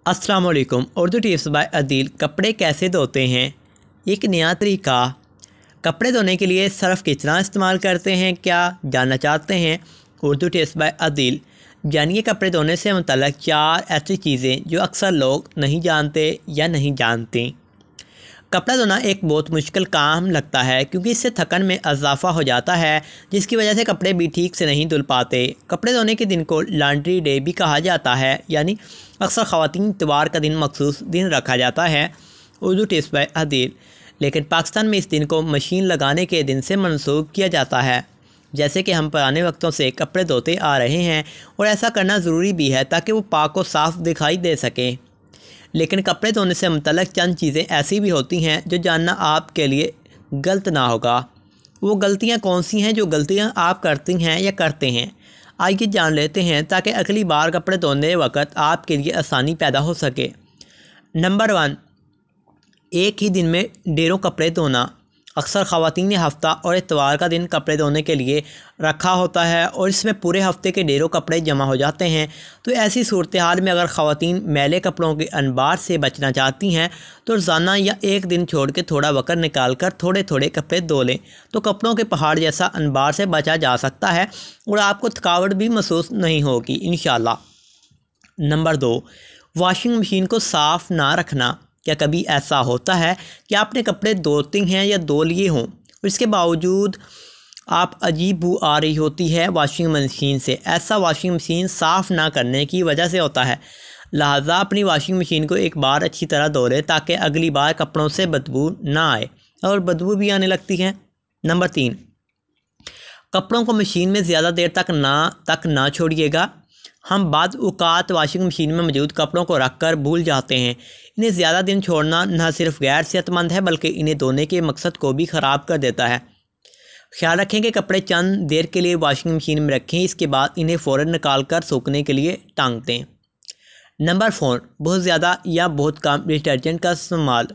अस्सलाम वालेकुम। Urdu tips by Adeel. कपड़े कैसे धोते हैं, एक नया तरीका। कपड़े धोने के लिए सर्फ़ कितना इस्तेमाल करते हैं, क्या जानना चाहते हैं? Urdu tips by Adeel. जानिए कपड़े धोने से मुतल्लिक़ 4 ऐसी चीज़ें जो अक्सर लोग नहीं जानते या नहीं जानती। कपड़ा धोना एक बहुत मुश्किल काम लगता है क्योंकि इससे थकन में इजाफा हो जाता है, जिसकी वजह से कपड़े भी ठीक से नहीं धुल पाते। कपड़े धोने के दिन को लॉन्ड्री डे भी कहा जाता है, यानी अक्सर ख़वातीन इतवार का दिन मखसूस दिन रखा जाता है। Urdu tips by Adeel. लेकिन पाकिस्तान में इस दिन को मशीन लगाने के दिन से मनसूख किया जाता है। जैसे कि हम पुराने वक्तों से कपड़े धोते आ रहे हैं और ऐसा करना ज़रूरी भी है ताकि वो पाक और साफ़ दिखाई दे सकें। लेकिन कपड़े धोने से मुतल्लिक़ चंद चीज़ें ऐसी भी होती हैं जो जानना आपके लिए गलत ना होगा। वो गलतियाँ कौन सी हैं जो गलतियाँ आप करती हैं या करते हैं, आइए जान लेते हैं ताकि अगली बार कपड़े धोने वक्त आपके लिए आसानी पैदा हो सके। नंबर 1, एक ही दिन में ढेरों कपड़े धोना। अक्सर ख़वातीन ने हफ़्ता और इतवार का दिन कपड़े धोने के लिए रखा होता है और इसमें पूरे हफ़्ते के ढेरों कपड़े जमा हो जाते हैं। तो ऐसी सूरत हाल में अगर ख़वातीन मैले कपड़ों के अनबार से बचना चाहती हैं तो रोज़ाना या एक दिन छोड़ के थोड़ा वक़्त निकाल कर थोड़े थोड़े कपड़े धो लें, तो कपड़ों के पहाड़ जैसा अनबार से बचा जा सकता है और आपको थकावट भी महसूस नहीं होगी इंशाअल्लाह। नंबर 2, वॉशिंग मशीन को साफ़ ना रखना। क्या कभी ऐसा होता है कि आपने कपड़े धोती हैं या धो लिए हों और इसके बावजूद आप अजीब बू आ रही होती है वॉशिंग मशीन से? ऐसा वॉशिंग मशीन साफ़ ना करने की वजह से होता है। लिहाजा अपनी वॉशिंग मशीन को एक बार अच्छी तरह धो लें ताकि अगली बार कपड़ों से बदबू ना आए, और बदबू भी आने लगती है। नंबर 3, कपड़ों को मशीन में ज़्यादा देर तक ना छोड़िएगा। हम बाद औक़ात वॉशिंग मशीन में मौजूद कपड़ों को रख कर भूल जाते हैं। इन्हें ज़्यादा दिन छोड़ना न सिर्फ गैर सेहतमंद है बल्कि इन्हें धोने के मकसद को भी ख़राब कर देता है। ख्याल रखें कि कपड़े चंद देर के लिए वॉशिंग मशीन में रखें, इसके बाद इन्हें फ़ौरन निकाल कर सूखने के लिए टांग दें। नंबर 4, बहुत ज़्यादा या बहुत कम डिटर्जेंट का इस्तेमाल।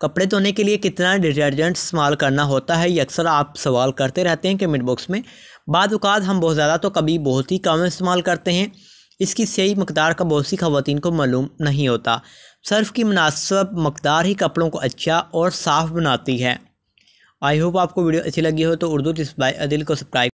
कपड़े धोने के लिए कितना डिटर्जेंट इस्तेमाल करना होता है, ये अक्सर आप सवाल करते रहते हैं कमेंट बॉक्स में। बाद औक़ात हम बहुत ज़्यादा तो कभी बहुत ही कम इस्तेमाल करते हैं। इसकी सही मकदार का बहुत सी ख़वातीन को मालूम नहीं होता। सर्फ़ की मुनासिब मकदार ही कपड़ों को अच्छा और साफ़ बनाती है। आई होप आपको वीडियो अच्छी लगी हो तो उर्दू टिप्स बाय अदील को सब्सक्राइब